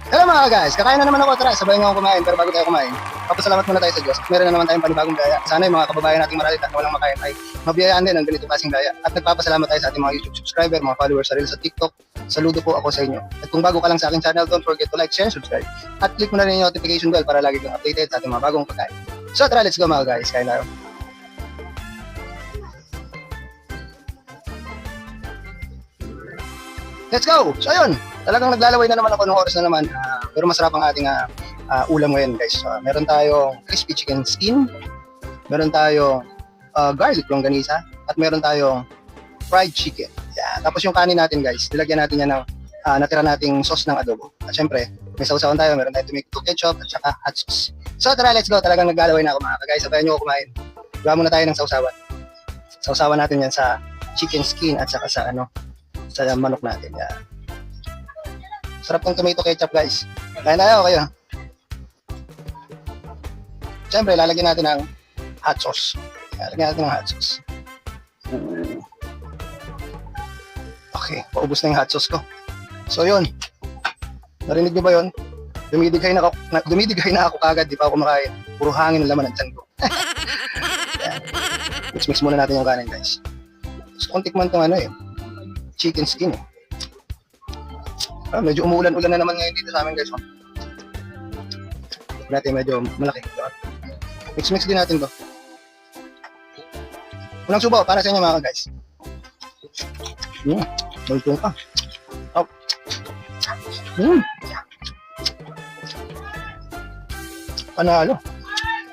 Hello mga guys, kakain na naman ako. Tara, sabayan nga ako kumain. Pero bago tayo kumain, papasalamat muna tayo sa Diyos. Meron na naman tayong panibagong gaya. Sana yung mga kababayan nating maralita na walang makain ay mabiyayaan din ng ganito kasing gaya. At nagpapasalamat tayo sa ating mga YouTube subscriber, mga followers sa Reels sa TikTok. Saludo po ako sa inyo. At kung bago ka lang sa aking channel, don't forget to like, share, subscribe. At click mo na rin yung notification bell para lagi kang updated sa ating mga bagong pagkain. So tara, let's go mga guys. Kain tayo. Let's go! So ayun, talagang naglalaway na naman ako ng oras na naman. Pero masarap ang ating ulam ngayon guys. Meron tayong crispy chicken skin, meron tayong garlic longganisa, at meron tayong fried chicken. Yan. Tapos yung kanin natin guys, nilagyan natin yan ng natira nating sauce ng adobo. At syempre, may sausawan tayo, meron tayong tomato ketchup at saka hot sauce. So tara, let's go. Talagang naglalaway na ako mga guys. Sabayan nyo ako kumain. Gawa muna tayo ng sausawan. Sausawan natin yan sa chicken skin at saka sa sa manok natin. Yan. Sarap ng tomato ketchup guys. Kaya tayo kayo. Siyempre, lalagyan natin ng hot sauce. Lalagyan natin ng hot sauce. Ooh. Okay, paubos na yung hot sauce ko. So yun. Narinig nyo ba yun? Dumidighay na ako kagad. Di pa ako kumakain. Puro hangin ang laman ng tiyan ko. Mix muna natin yung kanin guys. Gusto kong tikman itong chicken skin eh. Medyo umuulan-ulan na naman ngayon dito sa amin guys. Natin medyo malaki. Mix din natin to. Unang subo para sa inyo mga guys. Malutong pa. Oh. Panalo.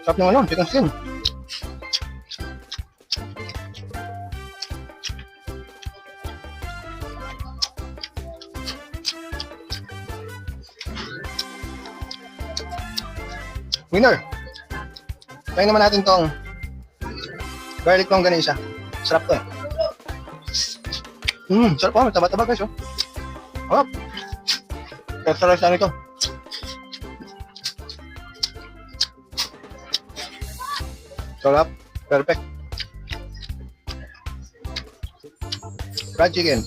Sarap ng chicken skin. Winner! Try naman natin tong garlic longganisa. Sarap to eh. Sarap po. Taba-taba guys oh. Hop! Extra rice ito. Sarap. Perfect. Fried chicken.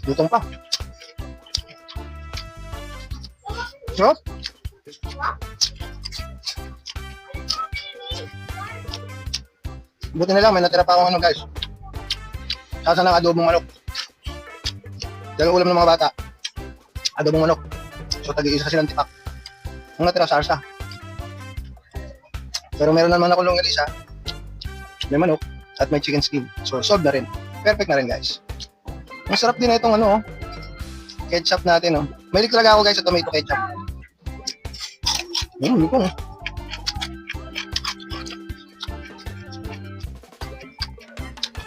Lutong pa. Sarap. Buti na lang, may natira pa akong guys. Sasa ng adobong manok. Dahil ulam ng mga bata. Adobong manok. So tag-iisa silang tipak. Ang natira sarsa. Pero meron naman ako longganisa. May manok at may chicken skin. So solved na rin. Perfect na rin guys. Masarap din na itong ketchup natin Mahilig talaga ako guys sa tomato ketchup. Hindi ko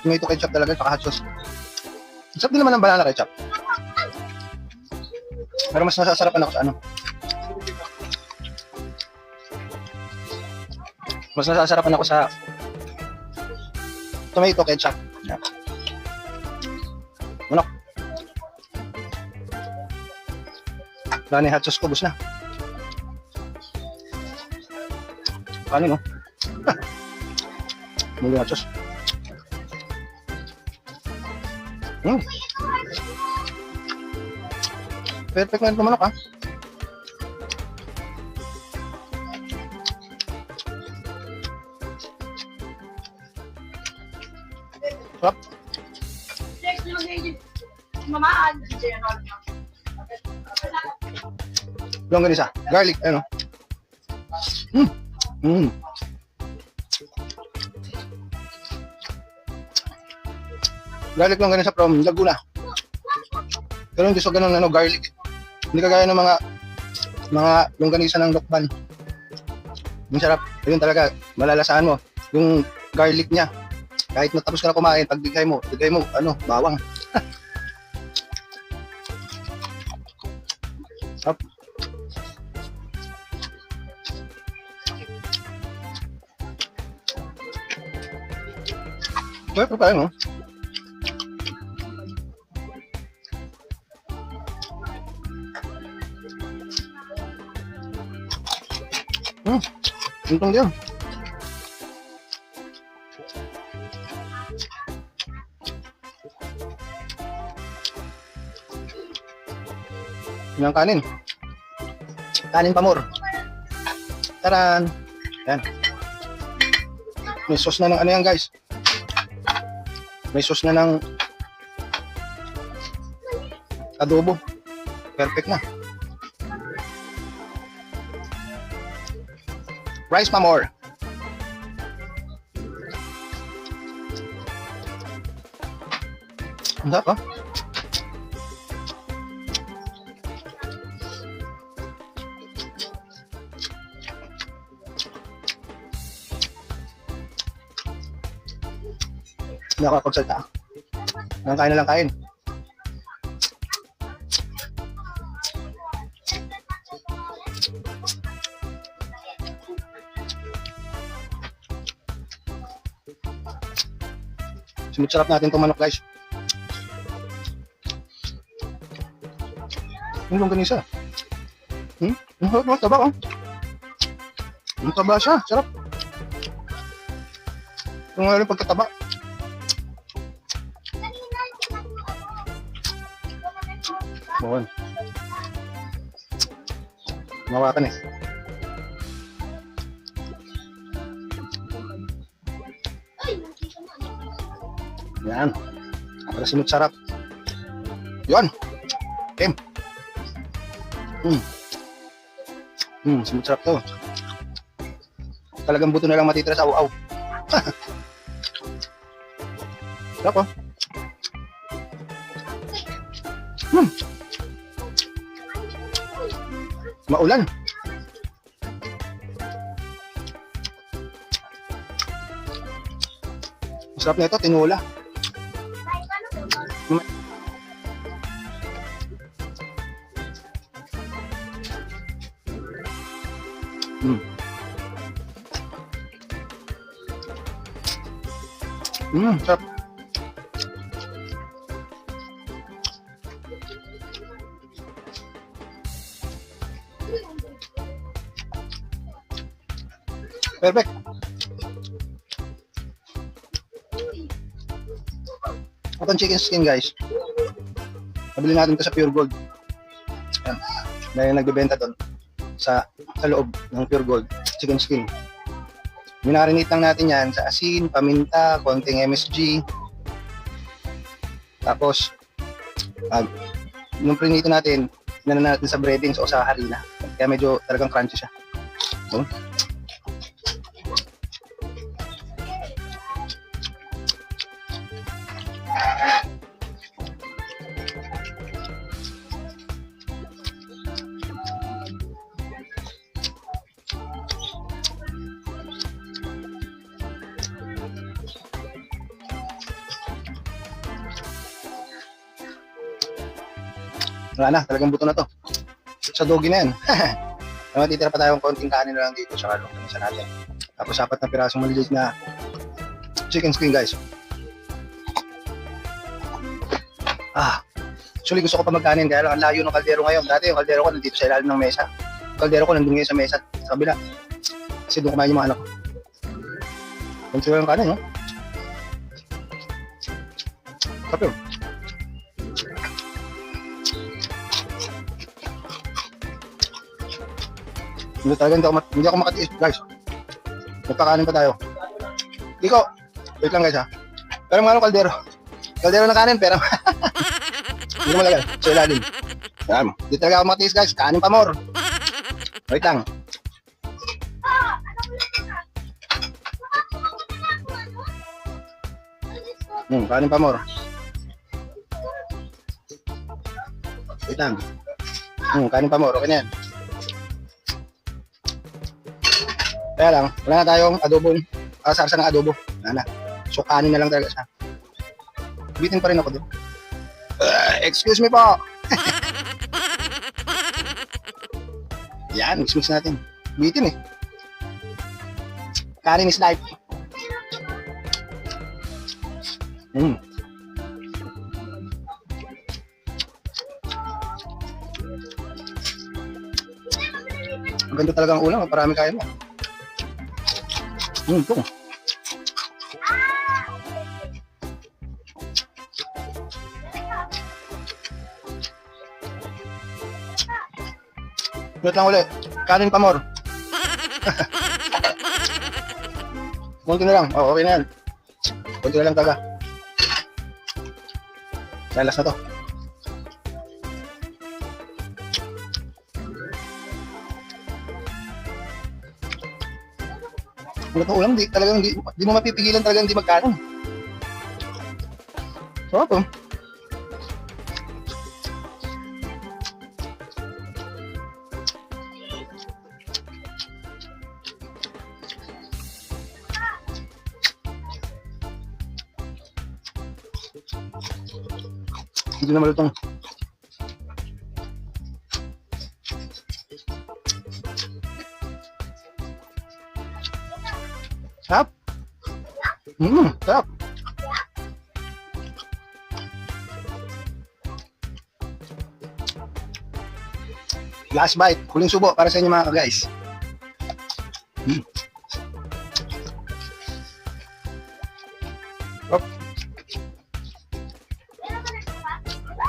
tomato ketchup talaga, saka hot sauce. Sarap din naman ng banana ketchup. Pero mas nasasarapan ako sa Mas nasasarapan ako sa tomato ketchup. Yan. Manok. Wala na yung hot sauce ko, bus na. Kanin Muli hot sauce. Perfect na ito manok Sarap. Longganisa, garlic, Garlic longganisa from Laguna. Pero hindi so ganun garlic. Hindi kagaya ng mga longganisa ng Lokban. Ang sarap. Ayun talaga, malalasahan mo yung garlic niya. Kahit matapos ka na kumain, pag bigay mo, bawang. Sarap. Pero tayo Untong dia. Yung kanin. Kanin pamor. Taran. Yan. May sauce na ng ano yan guys. May sauce na ng adobo. Perfect na. Rice pamor. Ang sarap, ah. Hindi ako kapagsalita. Kain na lang kain. Sinitsarap natin itong manok guys. Yung longganisa. Ang taba oh. Ang taba siya. Sarap. Yung nga rin pagkataba. Bawan. Mawakan eh. Yan. Para simut sarap. Yun. Okay. Simut sarap to. Talagang buto na lang matitira sa aw-aw. Sarap oh. Maulan. Masarap na ito, tinola. Sarap. Perfect. Itong chicken skin guys. Nabili natin ito sa Pure Gold. Ayan. Dahil nagbebenta doon sa loob ng Pure Gold chicken skin. Minarinate lang natin yan sa asin, paminta, konting MSG. Tapos yung prinito natin, inano natin sa breadings o sa harina. Kaya medyo talagang crunchy siya. So, wala na, talagang buto na to. Sa dogi na yan. Matitira pa tayong konting kanin na lang dito sa longganisa natin. Tapos 4 na pirasong maliliit na chicken skin guys. Actually gusto ko pa magkanin kaya lang ang layo ng kaldero ngayon. Dati yung kaldero ko nandito sa ilalim ng mesa. Yung kaldero ko nandun ngayon sa mesa sa kabila. Kasi doon kumain yung mga anak ko. Ganito yung kanin, no? Sarap yun. Hindi ako makatiis guys. Magpakanin pa tayo. Iko, wait lang guys ha. Pero mga kaldero. Kaldero na kanin pero hindi mo lagay. So ilalim. Yan. Hindi talaga ako makatiis guys. Kanin pa more. Wait lang. Kanin pa more. Wait lang. Kanin pa more. Okay na yan. Kaya lang, wala na tayong adobong, sarsa ng adobo. Wala na. So, kanin na lang talaga siya. Bitin pa rin ako doon. Excuse me po! Yan, mix natin. Bitin eh. Kanin is life. Ang ganda talaga ang ulam, parami kaya mo. Ito. Wait lang ulit. Kanin pa more. Kunti na lang. Oh, okay na yan. Kunti na lang taga. Lalas na to. Wala pa ulam, talagang di mo mapipigilan talagang di magkanin. So, ito. Hindi na malutong. Sarap. Sarap. Last bite, huling subo para sa inyo mga guys. Op.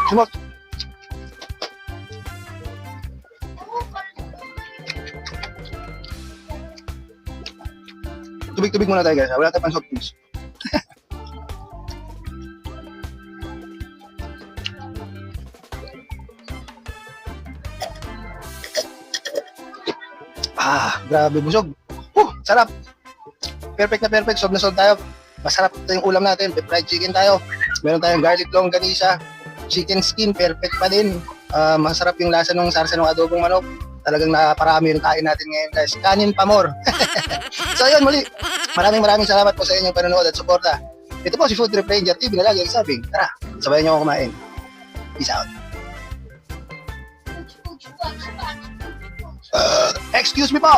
Sumot. Tubig-tubig muna tayo guys. Wala tayong soft drinks. Grabe busog. Sarap. Perfect na perfect. Sob na sob tayo. Masarap ito yung ulam natin. Fried chicken tayo. Meron tayong garlic longganisa. Chicken skin. Perfect pa din. Masarap yung lasa ng sarsa ng adobong manok. Talagang naparami yung kain natin ngayon guys. Kanin pa more. So yun muli. Maraming salamat po sa inyong panonood at suporta. Ito po si Food Trip Ranger TV na lagi nagsasabing, tara, sabayan niyo ako kumain. Peace out. Excuse me po.